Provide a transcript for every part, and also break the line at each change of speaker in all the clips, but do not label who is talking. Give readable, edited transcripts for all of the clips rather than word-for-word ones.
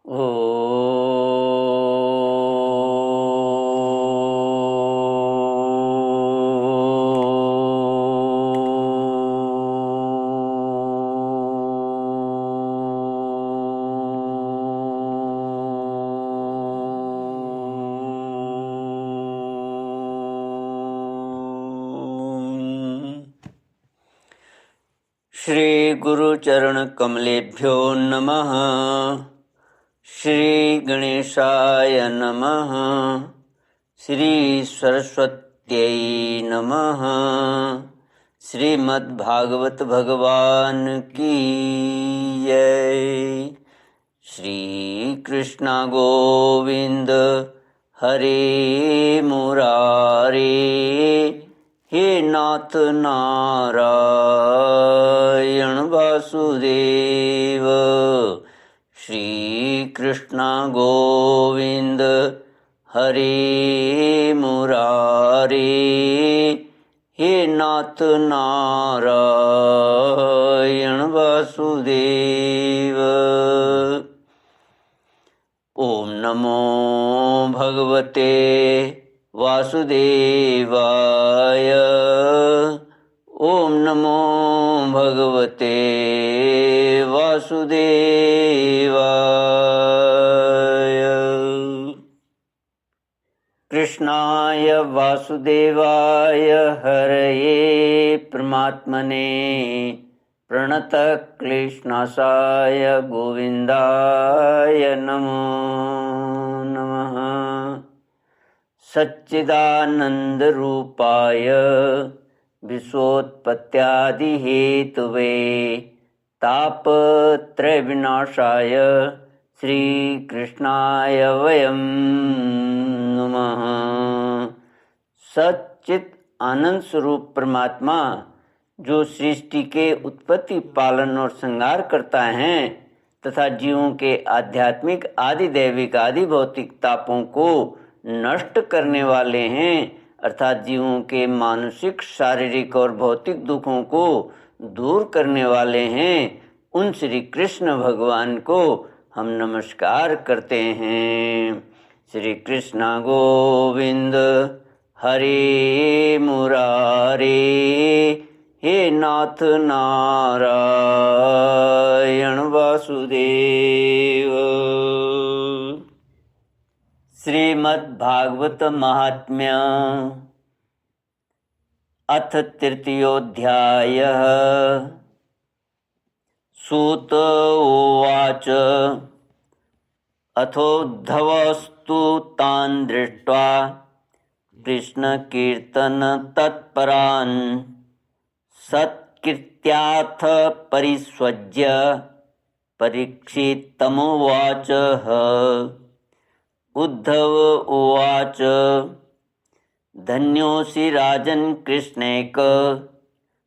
ओ श्री गुरुचरण कमलेभ्यो नमः। श्री गणेशाय नमः। श्री सरस्वत्यै नमः। श्रीमद्भागवत भगवान की जय। श्री कृष्ण गोविंद हरे मुरारे, हे नाथ नारायण वासुदेव। श्री कृष्ण गोविंद हरे मुरारे, हे नाथ नारायण वासुदेव। ओम नमो भगवते वासुदेवाय। ओम नमो भगवते वासुदेवाय। कृष्णाय वासुदेवाय हरये परमात्मने प्रणतक्लेशनाशाय गोविन्दाय नमो नमः। सच्चिदानन्दरूपाय विश्वोत्पत्त्यादिहेतवे तापत्रयविनाशाय श्रीकृष्णाय वयं नमः। सच्चित आनंद स्वरूप परमात्मा जो सृष्टि के उत्पत्ति, पालन और संहार करता है तथा जीवों के आध्यात्मिक, आदि दैविक, आदि भौतिक तापों को नष्ट करने वाले हैं, अर्थात जीवों के मानसिक, शारीरिक और भौतिक दुखों को दूर करने वाले हैं, उन श्री कृष्ण भगवान को हम नमस्कार करते हैं। श्री कृष्ण गोविंद हरे मुरारे, हे नाथ नारायण वासुदेव। श्रीमद्भागवत महात्म्य अथ तृतीयोऽध्यायः। सूत उवाच अथोद्धवस्तु तान् दृष्ट्वा कृष्णकीर्तनतत्परान् सत्कृत्याथ परिष्वज्य परीक्षितमुवाचः। उद्धव उवाच धन्योऽसि राजन् कृष्णैक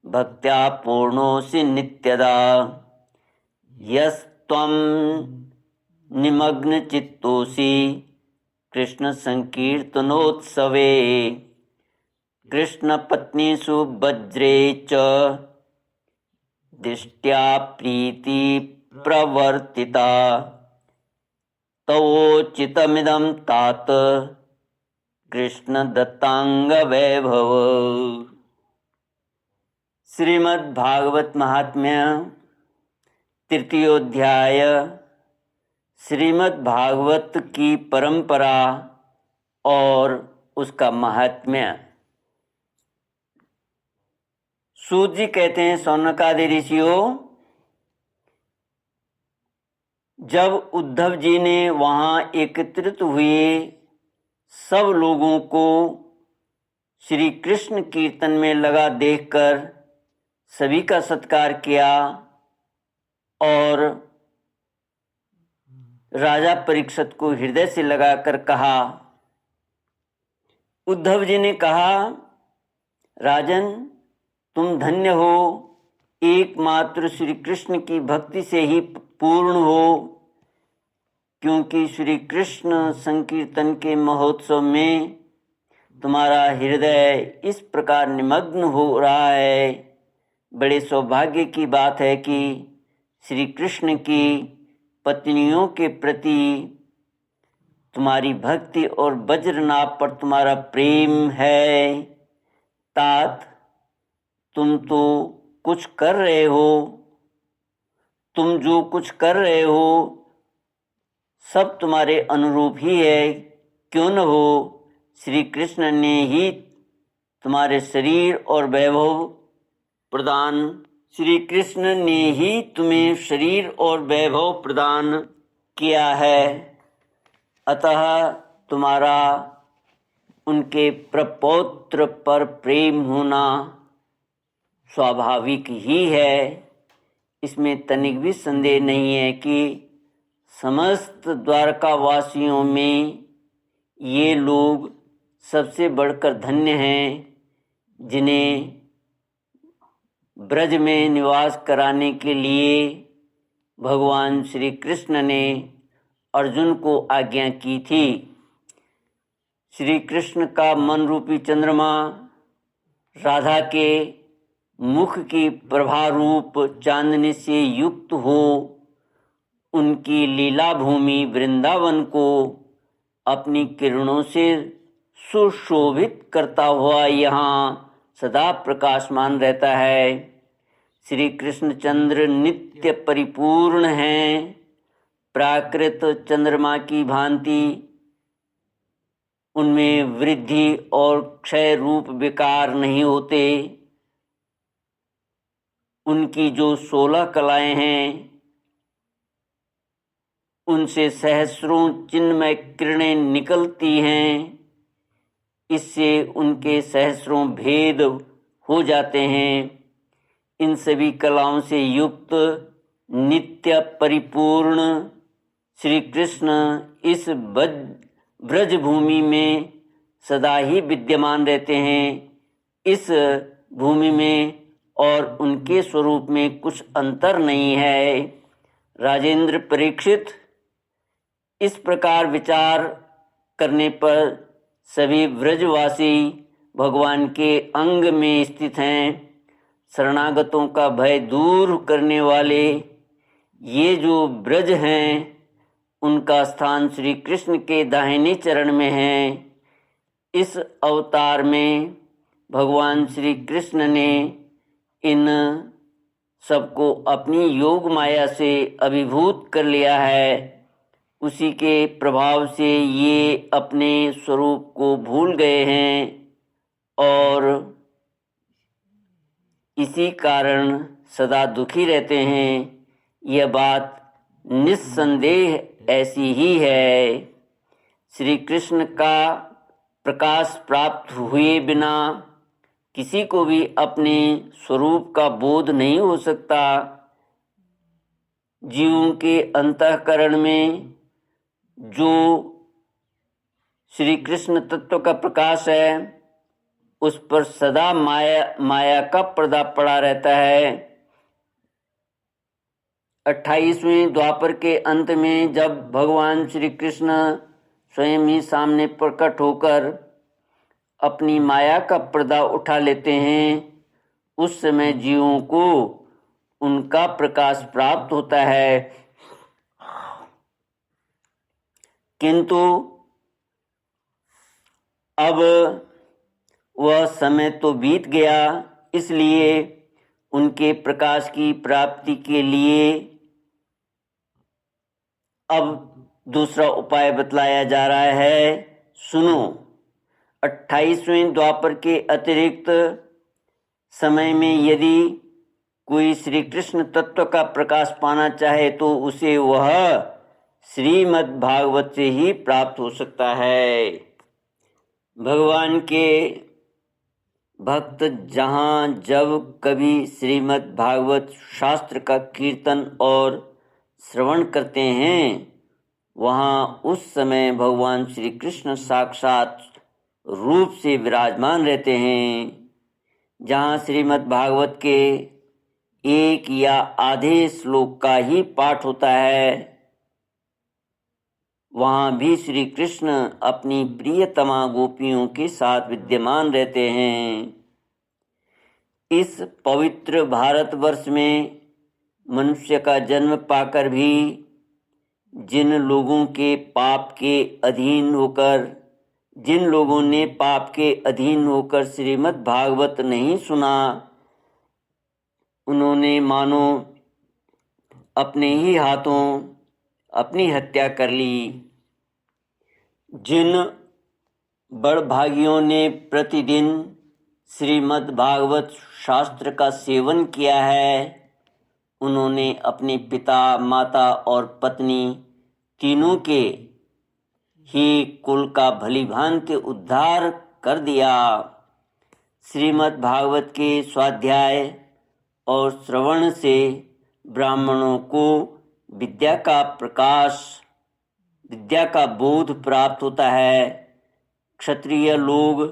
भक्त्या पूर्णोऽसि नित्यदा। यस्त्वं निमग्नचित्तोऽसि कृष्ण संकीर्तनोत्सवे। कृष्णपत्नीषु वज्रे च दिष्ट्या प्रीति प्रवर्तिता। तवोचितमिदं तात कृष्ण दत्तांग वैभव। श्रीमद्भागवत महात्म्य तृतीयोध्याय। श्रीमद्भागवत की परंपरा और उसका महात्म्य। सूत जी कहते हैं, शौनकादि ऋषियों, जब उद्धव जी ने वहाँ एकत्रित हुए सब लोगों को श्री कृष्ण कीर्तन में लगा देखकर सभी का सत्कार किया और राजा परीक्षित को हृदय से लगाकर कहा। उद्धव जी ने कहा, राजन तुम धन्य हो, एकमात्र श्री कृष्ण की भक्ति से ही पूर्ण हो, क्योंकि श्री कृष्ण संकीर्तन के महोत्सव में तुम्हारा हृदय इस प्रकार निमग्न हो रहा है। बड़े सौभाग्य की बात है कि श्री कृष्ण की पत्नियों के प्रति तुम्हारी भक्ति और वज्रनाभ पर तुम्हारा प्रेम है। तात, तुम तो कुछ कर रहे हो, तुम जो कुछ कर रहे हो सब तुम्हारे अनुरूप ही है। क्यों न हो, श्री कृष्ण ने ही तुम्हारे शरीर और वैभव प्रदान श्री कृष्ण ने ही तुम्हें शरीर और वैभव प्रदान किया है। अतः तुम्हारा उनके प्रपौत्र पर प्रेम होना स्वाभाविक ही है। इसमें तनिक भी संदेह नहीं है कि समस्त द्वारकावासियों में ये लोग सबसे बढ़कर धन्य हैं, जिन्हें ब्रज में निवास कराने के लिए भगवान श्री कृष्ण ने अर्जुन को आज्ञा की थी। श्री कृष्ण का मन रूपी चंद्रमा राधा के मुख की प्रभा रूप चांदनी से युक्त हो उनकी लीला भूमि वृंदावन को अपनी किरणों से सुशोभित करता हुआ यहाँ सदा प्रकाशमान रहता है। श्री कृष्णचंद्र नित्य परिपूर्ण हैं। प्राकृत चंद्रमा की भांति उनमें वृद्धि और क्षय रूप विकार नहीं होते। उनकी जो 16 कलाएं हैं उनसे सहस्रों चिन्मय किरणें निकलती हैं। इससे उनके सहस्रों भेद हो जाते हैं। इन सभी कलाओं से युक्त नित्य परिपूर्ण श्री कृष्ण इस ब्रज भूमि में सदा ही विद्यमान रहते हैं। इस भूमि में और उनके स्वरूप में कुछ अंतर नहीं है। राजेंद्र परीक्षित, इस प्रकार विचार करने पर सभी ब्रजवासी भगवान के अंग में स्थित हैं। शरणागतों का भय दूर करने वाले ये जो ब्रज हैं उनका स्थान श्री कृष्ण के दाहिने चरण में है। इस अवतार में भगवान श्री कृष्ण ने इन सबको अपनी योग माया से अभिभूत कर लिया है। उसी के प्रभाव से ये अपने स्वरूप को भूल गए हैं और इसी कारण सदा दुखी रहते हैं। यह बात निस्संदेह ऐसी ही है। श्री कृष्ण का प्रकाश प्राप्त हुए बिना किसी को भी अपने स्वरूप का बोध नहीं हो सकता। जीवों के अंतःकरण में जो श्री कृष्ण तत्व का प्रकाश है उस पर सदा माया का पर्दा पड़ा रहता है। 28वें द्वापर के अंत में जब भगवान श्री कृष्ण स्वयं ही सामने प्रकट होकर अपनी माया का पर्दा उठा लेते हैं, उस समय जीवों को उनका प्रकाश प्राप्त होता है। किंतु अब वह समय तो बीत गया, इसलिए उनके प्रकाश की प्राप्ति के लिए अब दूसरा उपाय बतलाया जा रहा है। सुनो, 28वें द्वापर के अतिरिक्त समय में यदि कोई श्री कृष्ण तत्व का प्रकाश पाना चाहे तो उसे वह श्रीमद् भागवत से ही प्राप्त हो सकता है। भगवान के भक्त जहाँ जब कभी श्रीमद् भागवत शास्त्र का कीर्तन और श्रवण करते हैं वहाँ उस समय भगवान श्री कृष्ण साक्षात रूप से विराजमान रहते हैं। जहाँ श्रीमद् भागवत के एक या आधे श्लोक का ही पाठ होता है वहाँ भी श्री कृष्ण अपनी प्रियतमा गोपियों के साथ विद्यमान रहते हैं। इस पवित्र भारतवर्ष में मनुष्य का जन्म पाकर भी जिन लोगों ने पाप के अधीन होकर श्रीमद् भागवत नहीं सुना, उन्होंने मानो अपने ही हाथों अपनी हत्या कर ली। जिन बड़भागियों ने प्रतिदिन श्रीमद् भागवत शास्त्र का सेवन किया है, उन्होंने अपने पिता, माता और पत्नी तीनों के ही कुल का भलीभांति उद्धार कर दिया। श्रीमद् भागवत के स्वाध्याय और श्रवण से ब्राह्मणों को विद्या का बोध प्राप्त होता है। क्षत्रिय लोग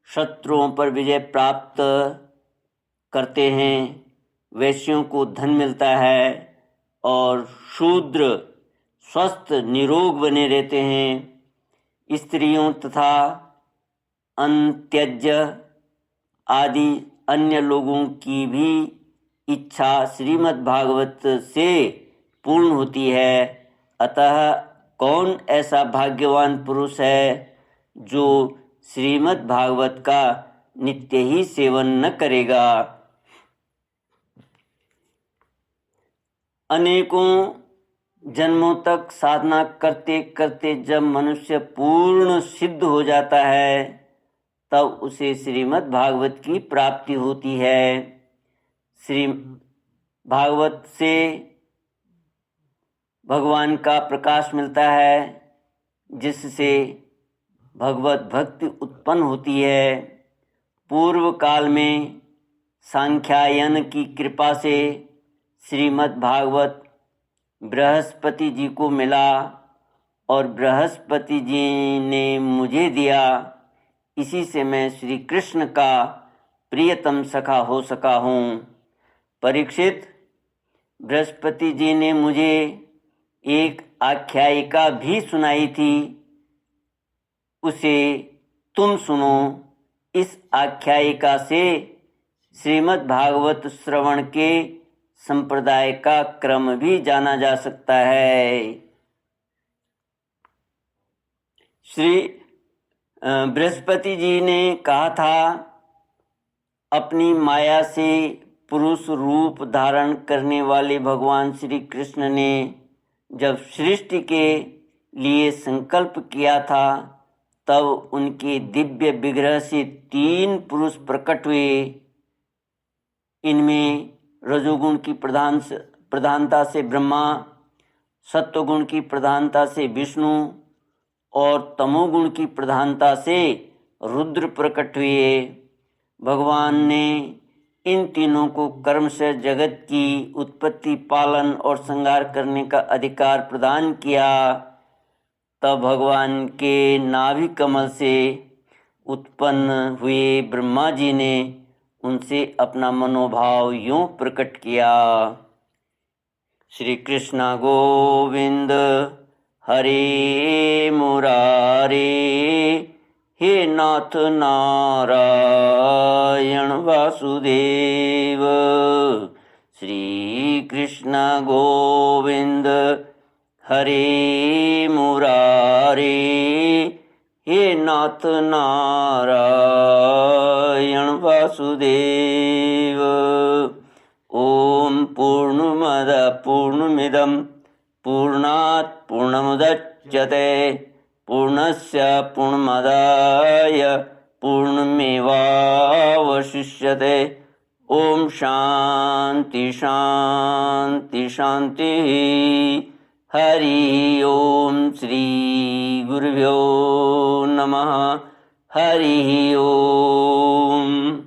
शत्रुओं पर विजय प्राप्त करते हैं, वैश्यों को धन मिलता है और शूद्र स्वस्थ निरोग बने रहते हैं। स्त्रियों तथा अंत्यज आदि अन्य लोगों की भी इच्छा श्रीमद् भागवत से पूर्ण होती है। अतः कौन ऐसा भाग्यवान पुरुष है जो श्रीमद् भागवत का नित्य ही सेवन न करेगा। अनेकों जन्मों तक साधना करते करते जब मनुष्य पूर्ण सिद्ध हो जाता है, तब उसे श्रीमद् भागवत की प्राप्ति होती है। श्री भागवत से भगवान का प्रकाश मिलता है, जिससे भगवत भक्ति उत्पन्न होती है। पूर्व काल में सांख्यायन की कृपा से श्रीमद् भागवत बृहस्पति जी को मिला और बृहस्पति जी ने मुझे दिया। इसी से मैं श्री कृष्ण का प्रियतम सखा हो सका हूँ। परीक्षित, बृहस्पति जी ने मुझे एक आख्यायिका भी सुनाई थी, उसे तुम सुनो। इस आख्यायिका से श्रीमद् भागवत श्रवण के संप्रदाय का क्रम भी जाना जा सकता है। श्री बृहस्पति जी ने कहा था, अपनी माया से पुरुष रूप धारण करने वाले भगवान श्री कृष्ण ने जब सृष्टि के लिए संकल्प किया था, तब उनके दिव्य विग्रह से 3 पुरुष प्रकट हुए। इनमें रजोगुण की प्रधानता से ब्रह्मा, सत्वगुण की प्रधानता से विष्णु और तमोगुण की प्रधानता से रुद्र प्रकट हुए। भगवान ने इन तीनों को कर्म से जगत की उत्पत्ति, पालन और संहार करने का अधिकार प्रदान किया। तब भगवान के नाभि कमल से उत्पन्न हुए ब्रह्मा जी ने उनसे अपना मनोभाव यूं प्रकट किया। श्री कृष्ण गोविंद हरे मुरारे, हे नाथ नारायण वासुदेव। श्री कृष्ण गोविंद हरे मुरारे, हे नाथ नारायण वासुदेव। ओम पूर्णमद पूर्णमिदं पूर्णात् पूर्णमुदच्यते पूर्णस्य पूर्णमादाय पूर्णमेवावशिष्यते। ओम शांति शांति शांति। हरि ओम श्री गुरुभ्यो नमः। हरि ओम।